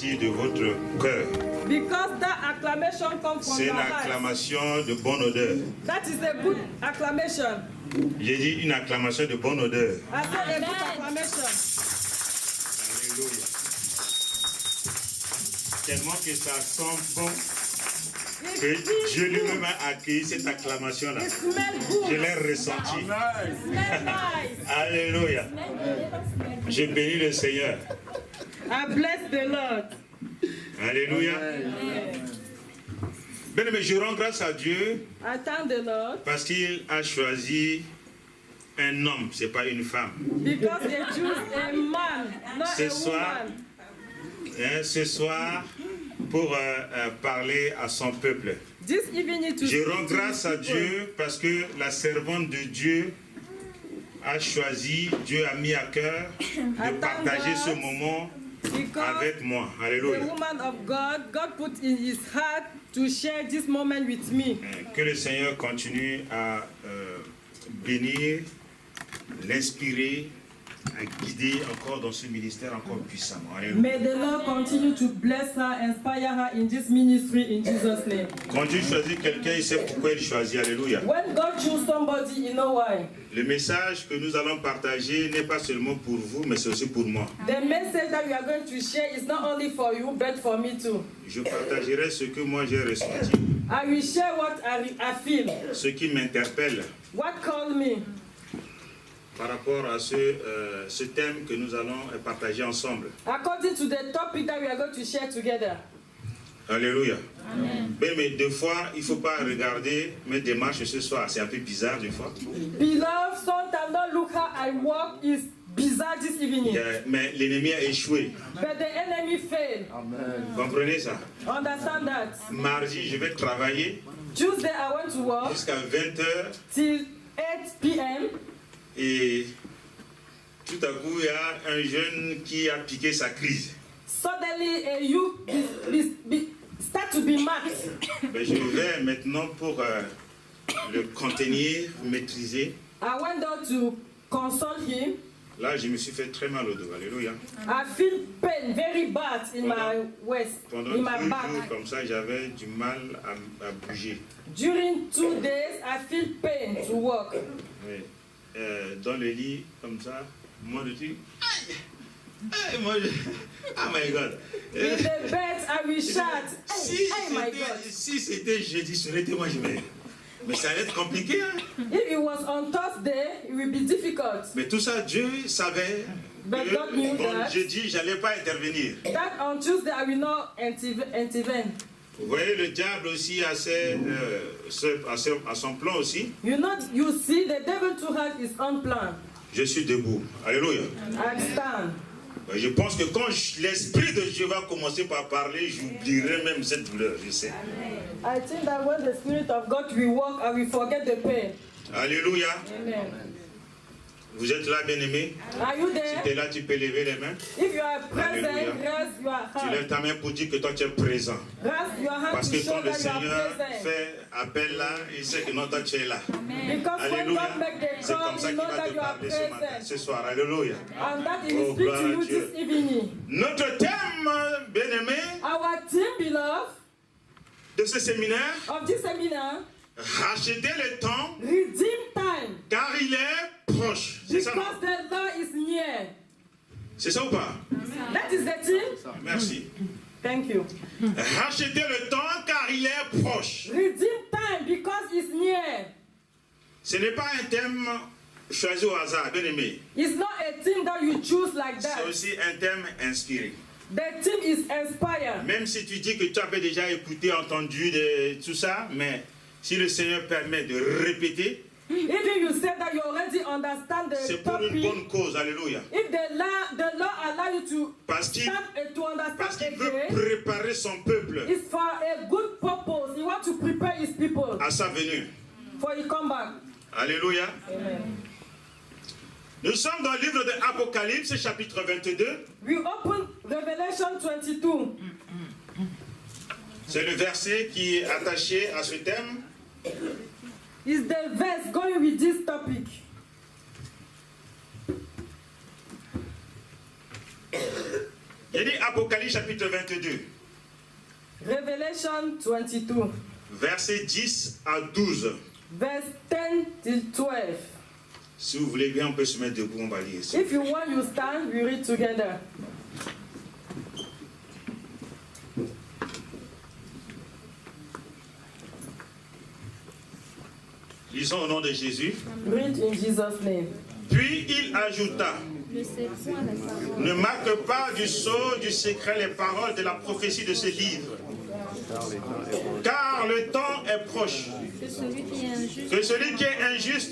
sortir de votre cœur. Because that acclamation comes from C'est your une heart. acclamation de bonne odeur. That is a good acclamation. J'ai dit une acclamation de bonne odeur. I said a good acclamation. Alléluia. Tellement que ça sent bon que Dieu lui-même a accueilli cette acclamation-là. It smells good. Je l'ai ressenti. It smells nice. Alléluia. Je bénis le Seigneur. I bless the Lord. Alléluia. Bien aimé, je rends grâce à Dieu I thank the Lord parce qu'il a choisi un homme, ce n'est pas une femme. because He chose a man, not Ce a soir, woman. Ce soir, pour parler à son peuple. This evening to Je rends speak to grâce à His people. Dieu parce que la servante de Dieu a choisi, Dieu a mis à cœur de partager ce moment Because avec moi. the Alléluia. woman of God, God put in His heart to share this moment with me. Que le Seigneur continue à bénir, l'inspirer, à guider encore dans ce ministère encore puissamment. Alléluia. May the Lord continue to bless her, inspire her in this ministry in Jesus' name. Quand Dieu choisit quelqu'un, il sait pourquoi il choisit. Alléluia. When God chooses somebody, you know why. Le message que nous allons partager n'est pas seulement pour vous, mais c'est aussi pour moi. The message that we are going to share is not only for you, but for me too. Je partagerai ce que moi j'ai ressenti, I will share what I feel, ce qui m'interpelle what called me, par rapport à ce thème que nous allons partager ensemble. according to the topic that we are going to share together. Alléluia. Mais des fois, il ne faut pas regarder mes démarches ce soir. C'est un peu bizarre des fois. Beloved, sometimes don't look how I walk is bizarre this evening. Mais l'ennemi a échoué. But the enemy failed. Vous comprenez ça? Understand that. Mardi, je vais travailler Tuesday I went to work jusqu'à 20h till 8 p.m. et tout à coup, il y a un jeune qui a piqué sa crise. Suddenly a youth start to be mad. Ben, je vais maintenant pour le contenir, maîtriser. I went down to console him. Là, je me suis fait très mal au dos. Alléluia. I feel pain very bad in my waist, Pendant in 2 my jours back. comme ça, j'avais du mal à bouger. During 2 days, I feel pain to walk. Oui. Dans le lit, comme ça, moi je dis, aïe, aïe, moi je... Oh my God. In the bed, I will shout, hey my God. Si c'était jeudi, ce n'était moi, mais ça allait être compliqué. Hein? If it was on Thursday, it will be difficult. Mais tout ça, Dieu savait But que God knew bon, that. jeudi, je n'allais pas intervenir. That on Tuesday, I will not intervene. Vous voyez, le diable aussi a son plan aussi. You know, you see, the devil to have his own plan. Je suis debout. Alléluia. I stand. Je pense que quand l'Esprit de Dieu va commencer par parler, j'oublierai même cette douleur, je sais. I think that when the Spirit of God will walk, I will forget the pain. Alléluia. Amen. Vous êtes là, bien-aimés? Are you Si tu there? es là, tu peux lever les mains. If you are present, Alléluia. raise your Tu hand. lèves ta main pour dire que toi, tu es présent. Raise your hand Parce to que show quand le that you are Seigneur present. fait appel là, il sait que non, toi, tu es là. Because when Alléluia. God make the C'est call, comme ça you qu'il know va that te you are parler ce matin, present. ce soir. Alléluia. And that he Oh, will speak gloire to à you Dieu. this evening. Notre thème, bien-aimé, Our team, beloved, de ce séminaire, of this seminar, racheter le temps redeem time. car il est proche. C'est ça, non? Because the Lord is near. C'est ça ou pas? That is the team. Merci. Thank you. Racheter le temps car il est proche. Redeem time because it's near. Ce n'est pas un thème choisi au hasard, bien aimé. It's not a team that you choose like C'est that. aussi un thème inspiré. The team is inspired. Même si tu dis que tu avais déjà écouté, entendu tout ça, mais si le Seigneur permet de répéter, Even you said that you already understand the c'est pour une topic. bonne cause. Alléluia. If the Lord allow you to Parce qu'il to understand veut again, préparer son peuple it's for a good purpose. He wants to prepare his people à sa venue. for he come back. Alléluia. Amen. Nous sommes dans le livre de Apocalypse, chapitre 22. We open Revelation 22. C'est le verset qui est attaché à ce thème. Is the verse going with this topic? Il y Il dit Apocalypse chapitre 22, Revelation 22, versets 10 à 12. verse 10 till 12. Si vous voulez bien, on peut se mettre debout, on va lire. If you want, you stand, we read together. Lisons au nom de Jésus. Read in Jesus' name. Puis il ajouta, Ne sais point la parole. ne marque pas du sceau du secret les paroles de la prophétie de ce livre, car le temps est proche. Que celui qui est injuste Que celui qui est injuste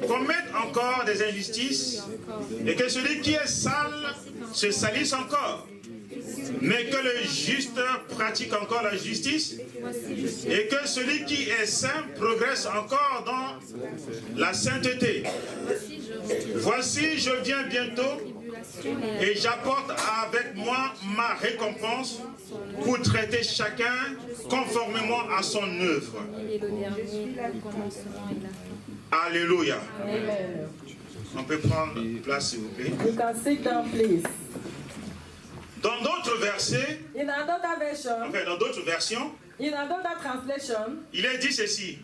commette encore des injustices, et que celui qui est sale se salisse encore, mais que le juste pratique encore la justice, et que celui qui est saint progresse encore dans la sainteté. Voici, je viens bientôt, et j'apporte avec moi ma récompense pour traiter chacun conformément à son œuvre. il est le dernier, le commencement et la fin. Alléluia. Amen. On peut prendre place, s'il vous plaît. You can sit down, please. Dans d'autres versets, In another version, enfin dans d'autres versions, in another translation, il est dit ceci.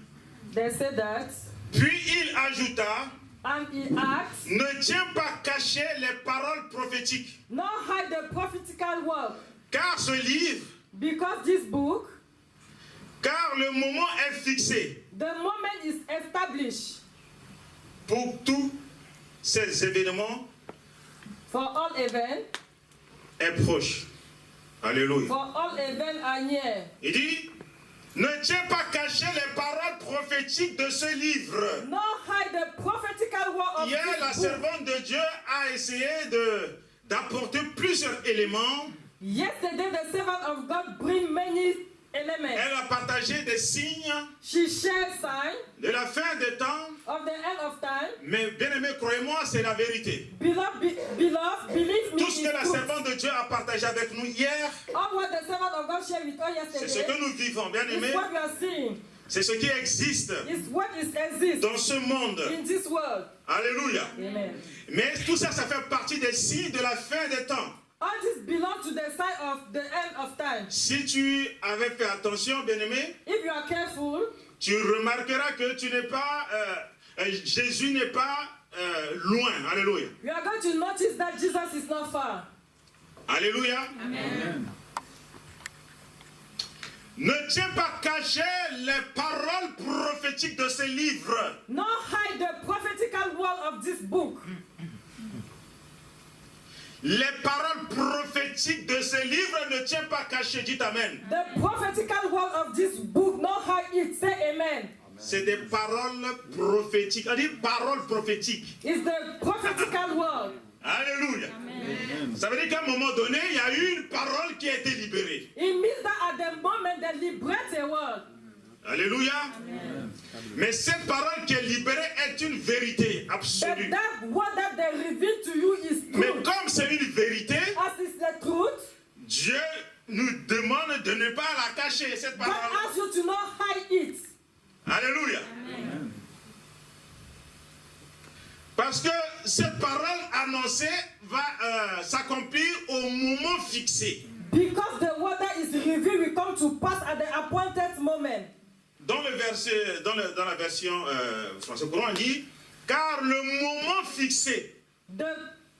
they say that, Puis il ajouta, and he asked, ne tiens pas caché les paroles prophétiques, "Nor hide the prophetical word, car ce livre, because this book, car le moment est fixé the moment is established pour tous ces événements for all events, est proche. Alléluia. for all events are near. Il dit, ne tiens pas caché les paroles prophétiques de ce livre. Nor hide the prophetical word of Hier, la this book." servante de Dieu a essayé d'apporter plusieurs éléments. Yesterday, the servant of God bring many elements. Elle a partagé des signes She shared signs de la fin des temps. of the end of time. Mais bien aimé, croyez-moi, c'est la vérité. Beloved, beloved, believe me, Tout ce que la it's true. servante de Dieu a partagé avec nous hier, All what the servant of God shared with us c'est ce yesterday que nous vivons, bien is aimé. what we are seeing. C'est ce qui existe Is what exists dans ce monde. in this world. Alléluia. Amen. Mais tout ça, ça fait partie des signes de la fin des temps. All this belongs to the sign of the end of time. Si tu avais fait attention, bien aimé, If you are careful, tu remarqueras que tu n'es pas, Jésus n'est pas loin. Alléluia. you are going to notice that Jesus is not far. Alléluia. Amen. Ne tiens pas caché les paroles prophétiques de ce livre. Nor hide the prophetical word of this book. Les paroles prophétiques de ce livre ne tiens pas caché. Dites Amen. The prophetical word of this book, not hide it. Say amen. C'est des paroles prophétiques. On dit paroles prophétiques. It's the prophetical word. Alléluia. Ça veut dire qu'à un moment donné, il y a eu une parole qui a été libérée. It means that at the moment they liberate a word. Alléluia. Mais cette parole qui est libérée est une vérité But absolue. that word that they reveal to you is Mais true. comme c'est une vérité, As is the truth, Dieu nous demande de ne pas la cacher, cette God parole. asks you to not hide it. Alléluia. Parce que cette parole annoncée va s'accomplir au moment fixé. Because the word that is revealed will come to pass at the appointed moment. Dans le verset, dans la version français courant, on dit car le moment fixé The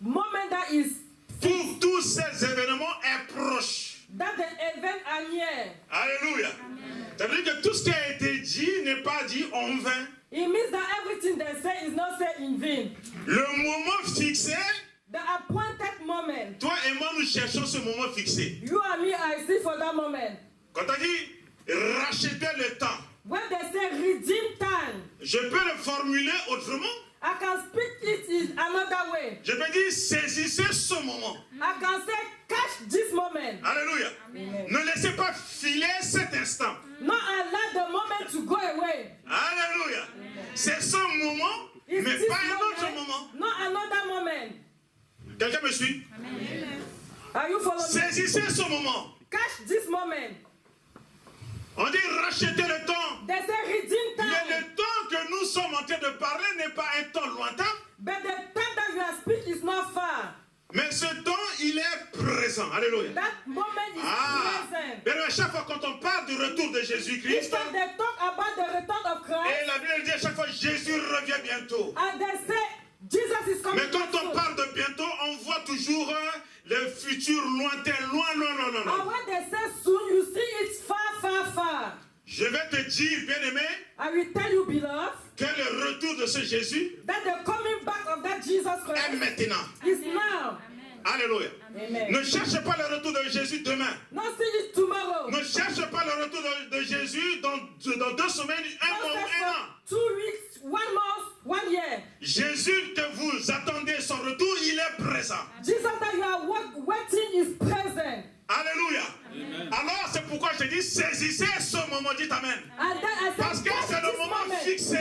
moment that is pour tous ces événements est proche. that the event are near. Alléluia. Ça veut dire que tout ce qui a été dit n'est pas dit en vain. It means that everything they say is not said in vain. Le moment fixé, The appointed moment. toi et moi nous cherchons ce moment fixé. You and me are seek for that moment. Quand on dit racheter le temps, When they say redeem time, je peux le formuler autrement. I can speak it in another way. Je peux dire saisissez ce moment. I can say catch this moment. Alléluia. Amen. Ne laissez pas filer cet instant. Not allow the moment to go away. Alléluia. C'est ce moment, It's mais this pas un autre moment, moment. not another moment. Quelqu'un me suit? Are you following me? Saisissez ce moment. Catch this moment. On dit racheter le temps. They say redeem Mais time. le temps que nous sommes en train de parler n'est pas un temps lointain, But the time that you are speaking is not far. Mais ce temps, il est présent. Alléluia. That moment is present. Mais à chaque fois quand on parle du retour de Jésus-Christ, If they talk about the return of Christ, et la Bible dit à chaque fois Jésus revient bientôt. and they say Jesus is coming. Mais quand on parle de bientôt, on voit toujours le futur lointain, loin. And when they say soon, you see it's far. Je vais te dire, bien-aimé, I will tell you, beloved, que le retour de ce Jésus that the coming back of that Jesus est Christ maintenant. is now. Alléluia. Amen. Ne cherche pas le retour de Jésus demain. Not see it tomorrow. Ne cherche pas le retour de Jésus dans 2 semaines, un mois ou un an. 2 weeks, 1 month, 1 year. Jésus que vous attendez son retour, il est présent. Jesus that you are waiting is present. Alléluia. Alors c'est pourquoi je dis saisissez ce moment, dites amen. And then I said, Parce que c'est le moment fixé.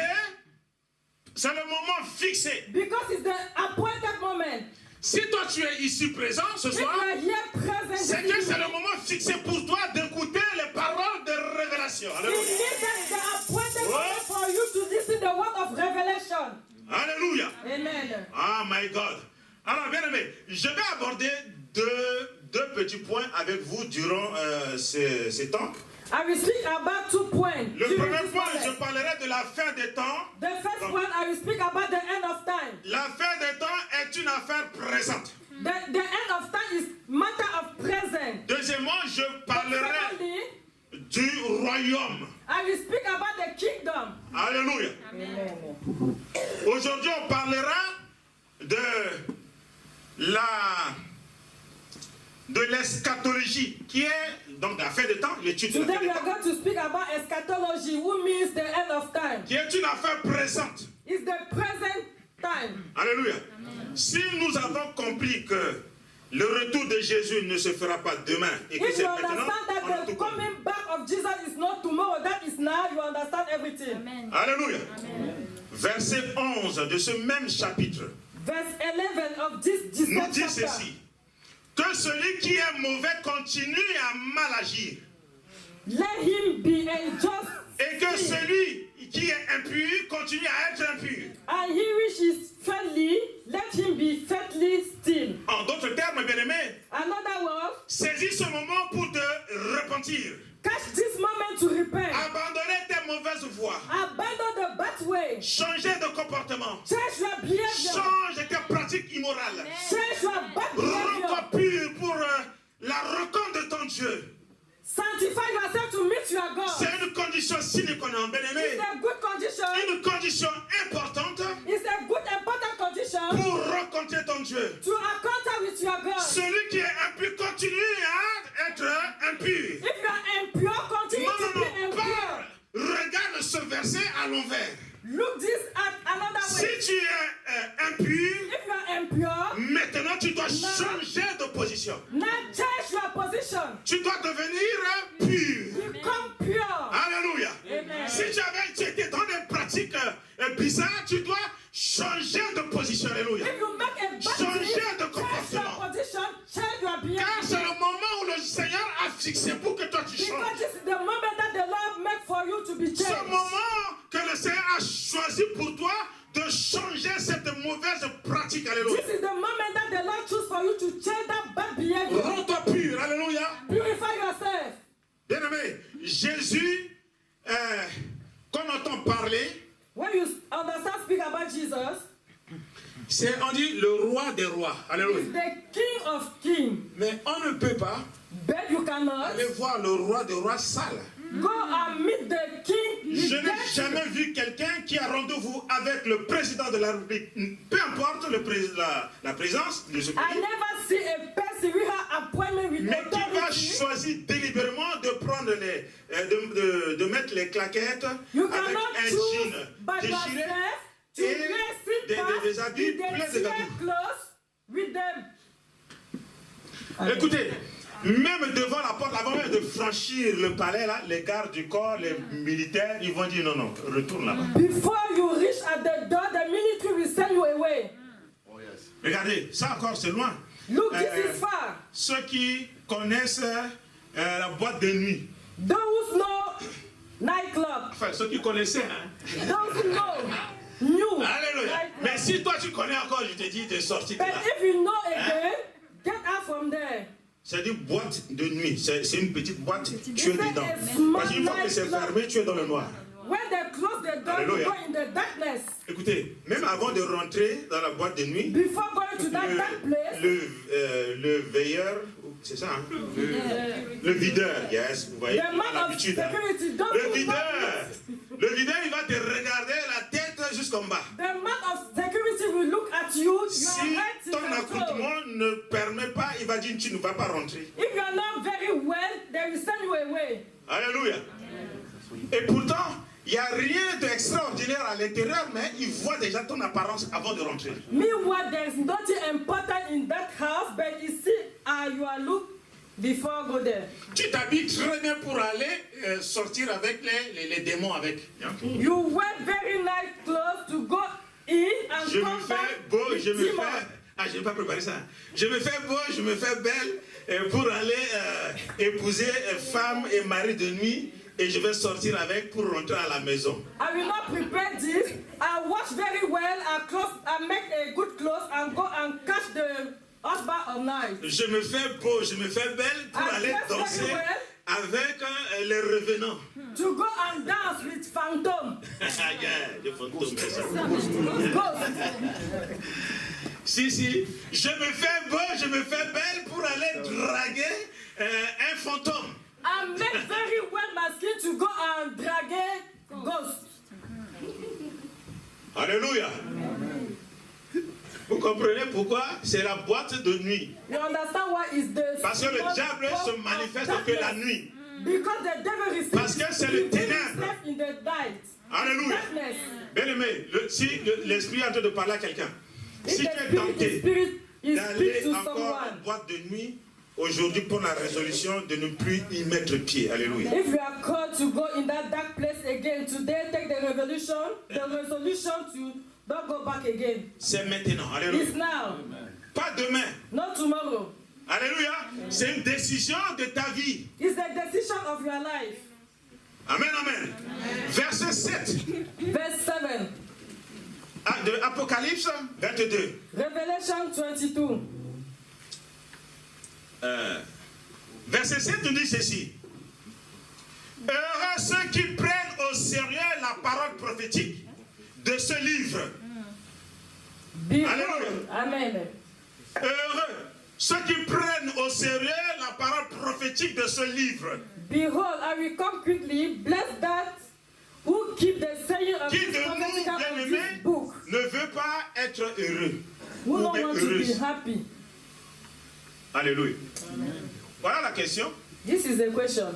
C'est le moment fixé. Because it's the appointed moment. Si toi tu es ici présent ce If soir, you are here present, c'est que c'est le moment fixé pour toi d'écouter les paroles de révélation. it Alléluia. is the appointed moment for you to listen the word of revelation. Alléluia. Amen. Ah, my God. Alors, bien aimé, je vais aborder deux petits points avec vous durant ces temps. I will speak about 2 points. Le premier point, je parlerai de la fin des temps. The first one, I will speak about the end of time. La fin des temps est une affaire présente. The end of time is matter of present. Deuxièmement, je parlerai Secondly, du royaume. I will speak about the kingdom. Alléluia. Amen. Aujourd'hui, on parlera de l'eschatologie, qui est donc la fin des temps, l'étude de la Today fin we des are temps, going to speak about eschatology, who means the end of time. qui est une affaire présente. It's the present time. Alléluia. Si nous avons compris que le retour de Jésus ne se fera pas demain et que If c'est you maintenant, understand on a that tout the compris. coming back of Jesus is not tomorrow, that is now, you understand everything. Amen. Alléluia. Amen. Verset 11 de ce même chapitre Verse 11 of this nous dit chapter. ceci. Que celui qui est mauvais continue à mal agir. Let him be unjust. Et que celui qui est impur continue à être impur. And he which is faithfully, let him be faithfully still. En d'autres termes, bien-aimé, Another word, saisis ce moment pour te repentir. catch this moment to repent. Abandonner tes mauvaises voies. Abandon the bad way. Changer de comportement. Change your behavior. Change tes pratiques immorales. Change your bad behavior. Rends-toi pur pour la rencontre de ton Dieu. Sanctify yourself to meet your God. C'est une condition sine qua non, bien-aimé. It's a good condition. Une condition importante It's a good important condition pour rencontrer ton Dieu. to encounter with your God. Celui qui est impur continue à être impur. If you are impure, continue to be Non, impure. parle. Regarde ce verset à l'envers. Look this at another Si way. tu es impur, If you are impure, maintenant tu dois changer de position. now change your position. Tu dois devenir pur. Become pure. Alléluia. Amen. Si tu étais dans des pratiques bizarres, tu dois changer de position. Alléluia. If you make a bad Changer decision, de change your comportement. position, change your Car c'est behavior. le moment où le Seigneur a fixé pour que toi tu Because changes. this is the moment that the Lord make for you to be Ce changed. moment que le Seigneur a choisi pour toi de changer cette mauvaise pratique. Alléluia. This is the moment that the Lord choose for you to change that bad behavior. Rends-toi pur. Alléluia. Purify yourself. Bien-aimé, Jésus, qu'on entend parler, When you understand, speak about Jesus, c'est, on dit, le roi des rois. Alléluia. he's the King of Kings. Mais on ne peut pas But you cannot aller voir le roi des rois sale. go and meet the King. Je n'ai jamais vu quelqu'un qui a rendez-vous avec le président de la République, peu importe la présence de ce I pays, never see a person who has appointment with mais qui va authority. choisir délibérément de prendre de mettre les claquettes You avec cannot un choose jean by déchiré yourself to et wear slippers des habits with pleins the de tear gâteaux. clothes with them. Écoutez, même devant la porte, avant même de franchir le palais, là, les gardes du corps, les militaires, ils vont dire non, retourne là-bas. Before you reach at the door, the military will send you away. Regardez, ça encore c'est loin. Look, this is far. Ceux qui connaissent la boîte de nuit, Those who know nightclub, enfin ceux qui connaissaient, hein, those who know, new. Alléluia. Right Mais now. si toi tu connais encore, je te dis de sortir de But là. if you know again, get out from there. C'est une boîte de nuit. C'est une petite boîte. Tu es It's dedans. a small Parce qu'une fois que c'est night fermé, tu es dans le noir. When they close the door, Alléluia. you go in the darkness. Écoutez, même avant de rentrer dans la boîte de nuit, Before going to that dark place, le veilleur, c'est ça, hein? Le videur, yes, vous voyez, the on man a of l'habitude. Hein? security, don't Le do videur, il va te regarder la tête jusqu'en bas. The man of security will look at you. You Si are right in ton control. accoutrement ne permet pas, il va dire tu ne vas pas rentrer. If you are not very well, they will send you away. Alléluia. Et pourtant, il n'y a rien d'extraordinaire à l'intérieur, mais il voit déjà ton apparence avant de rentrer. Meanwhile, there is nothing important in that house, but you see how you are look before go there. Tu t'habilles très bien pour aller sortir avec les démons avec. You wear very nice clothes to go in and Je me come fais back beau, with je me demons. fais... Ah, je n'ai pas préparé ça. Je me fais beau, je me fais belle pour aller épouser femme et mari de nuit et je vais sortir avec pour rentrer à la maison. I will not prepare this. I wash very well. I make a good clothes and go and catch the husband of night. Je me fais beau, je me fais belle pour I aller dress very danser well. avec les revenants. To go and dance with phantom. Yeah, des fantômes, c'est ça. Ghost. Si, je me fais beau, je me fais belle pour aller draguer un fantôme. I make very well my skin to go and drag a ghost. Alléluia. Vous comprenez pourquoi c'est la boîte de nuit? You understand why is the Parce que le small diable box se of manifeste darkness? que la nuit. Because the devil is Parce que c'est le ténèbre. himself in the night. Alléluia. Darkness. Bien aimé, si l'esprit est en train de parler à quelqu'un, If si the tu es spirit tenté is d'aller speak to encore en someone. boîte de nuit, aujourd'hui prends la résolution de ne plus y mettre pied. Alléluia. If you are called to go in that dark place again today, take the resolution to don't go back again. C'est maintenant. Alléluia. It's now, Pas demain. not tomorrow. Alléluia. C'est une décision de ta vie. It's the decision of your life. Amen, amen. Verset 7 Verse 7, de Apocalypse 22. Revelation 22. Verset 7 nous dit ceci. Heureux ceux qui prennent au sérieux la parole prophétique de ce livre. Behold, Alléluia. Amen. Heureux ceux qui prennent au sérieux la parole prophétique de ce livre. Behold, I will come quickly. Bless that who keep the saying of Qui this de nous, prophetical of bien-aimés, this book. ne veut pas être heureux Who ou don't bien want to be heureuse? happy? Alléluia. Voilà la question. This is the question.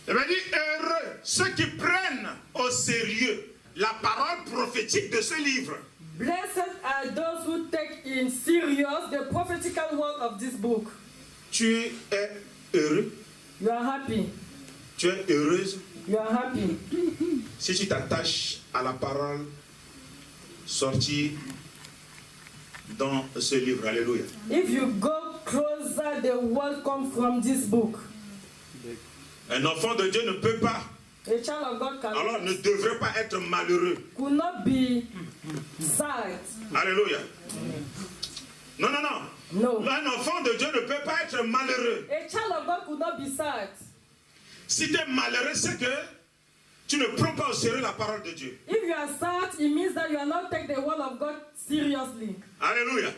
Il m'a dit heureux ceux qui prennent au sérieux la parole prophétique de ce livre. Blessed are those who take in serious the prophetical word of this book. Tu es heureux, You are happy. tu es heureuse You are happy. si tu t'attaches à la parole sortie dans ce livre. Alléluia. If you go closer, the word comes from this book. Un enfant de Dieu ne peut pas, A child of God alors ne devrait pas être malheureux. could not be sad. Alléluia. Non, non, non. No. Un enfant de Dieu ne peut pas être malheureux. A child of God could not be sad. Si tu es malheureux, c'est que tu ne prends pas au sérieux la parole de Dieu. If you are sad, it means that you are not taking the word of God seriously. Alléluia.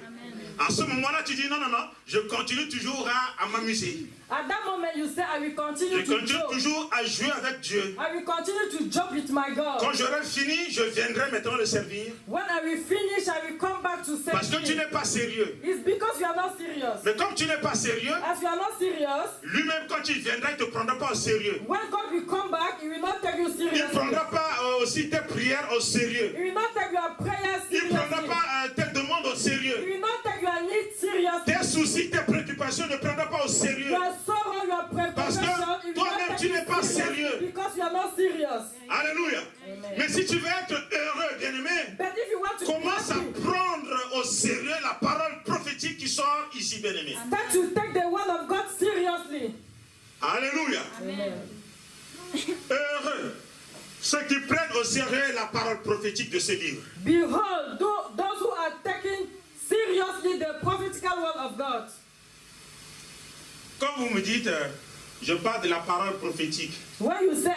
À ce moment-là, tu dis non, non, non, je continue toujours à m'amuser. At that moment, you say, I will Je continue to continue joke. toujours à jouer avec Dieu. I will continue to joke with my God. Quand j'aurai fini, je viendrai maintenant le servir. When I will finish, I will come back to Parce que serve tu him. n'es pas sérieux. It's because you are not serious. Mais comme tu n'es pas sérieux, As you are not serious, lui-même quand il viendra, il ne te prendra pas au sérieux. when God will come back, He will not take you Il seriously. ne prendra pas aussi tes prières au sérieux. He will not take your prayers Il ne prendra seriously. pas tes demandes au He sérieux. will not take your needs seriously. Tes soucis, tes préoccupations ne prendra pas au sérieux. Your sorrow, your Parce que preoccupation, He will toi-même, not tu take n'es you pas seriously sérieux. because you are not serious. Alléluia. Amen. Mais si tu veux être heureux, bien-aimé, But if you want to be commence à happy, prendre au sérieux la parole prophétique qui sort ici, bien-aimé. start to take the word of God seriously. Alléluia. Amen. Heureux Ceux qui prennent au sérieux la parole prophétique de ce livre. Behold, those who are taking seriously the prophetical word of God. Quand vous me dites, je parle de la parole prophétique. When you say,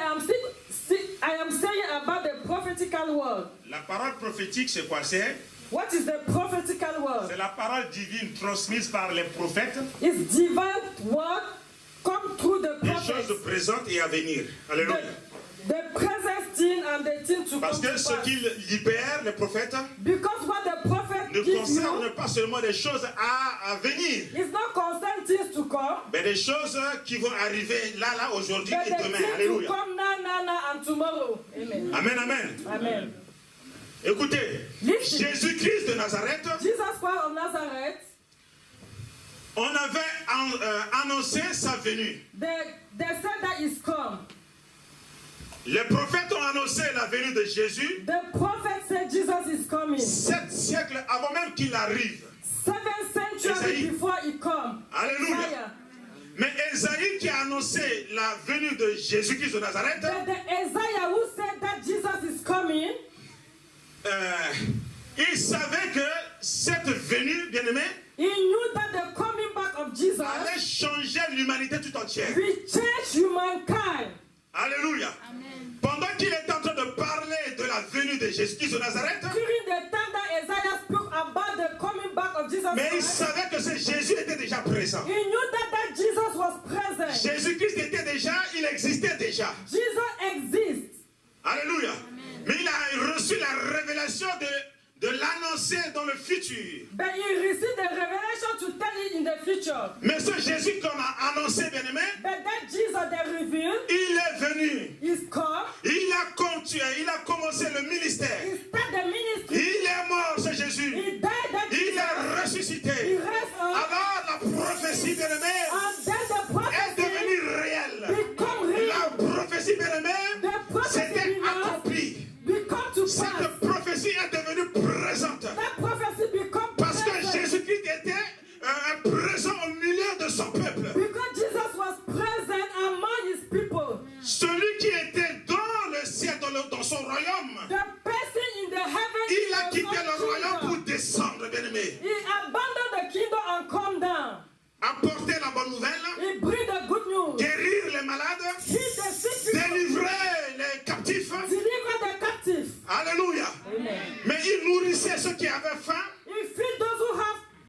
I am saying about the prophetical word. La parole prophétique, c'est quoi? C'est What is the prophetical word? la parole divine transmise par les prophètes. It's divine word come through the Des prophets. choses présentes et à venir. Alléluia. The present thing and the thing to Parce come que to ce pass. qu'ils libèrent, les prophètes, Because what the prophet ne gives concerne you pas seulement des choses à venir, is not concerned things to come, mais des choses qui vont arriver là, aujourd'hui but et the demain. things to Alléluia. come now, and tomorrow. Amen. Amen, amen. Amen. Écoutez, Listen. Jésus-Christ de Nazareth, Jesus Christ of Nazareth, on avait annoncé sa venue. they said that is come. Les prophètes ont annoncé la venue de Jésus The prophet said Jesus is coming. 7 siècles avant même qu'il arrive. 7th century Esaïe. before he come. Alléluia. Isaiah. Mais Esaïe qui a annoncé la venue de Jésus-Christ de Nazareth, But the Isaiah who said that Jesus is coming, il savait que cette venue, bien-aimé, he knew that the coming back of Jesus allait changer l'humanité tout entière. will change humankind. Alléluia. Pendant qu'il est en train de parler de la venue de Jésus-Christ de Nazareth, During the time that Isaiah spoke about the coming back of Jesus mais il Christ, savait que ce Jésus était déjà présent. he knew that Jesus was present. Jésus-Christ était déjà, il existait déjà. Jesus exists. Alléluia. Mais il a reçu la révélation de l'annoncer dans le futur. But he received the revelation to tell it in the future. Mais ce Jésus qu'on a annoncé, bien-aimé, But that Jesus they revealed il est venu. is come. Il a continué, il a commencé le ministère. He started the ministry. Il est mort, ce Jésus. He died that Il Jesus. est ressuscité. He raised up. Alors la prophétie, bien-aimé, And then the est prophecy devenue réelle. become real. La prophétie, bien-aimé, The prophecy c'était accompli. become to pass. Cette prophétie est devenue présente. That prophecy become Parce que present. Jésus-Christ était présent au milieu de son peuple. Because Jesus was present among his people. Celui qui était dans le ciel, dans son royaume, The person in the heaven il a was quitté not le royaume kingdom. pour descendre, bien-aimé. He abandoned the kingdom and come down. Apporter la bonne nouvelle. He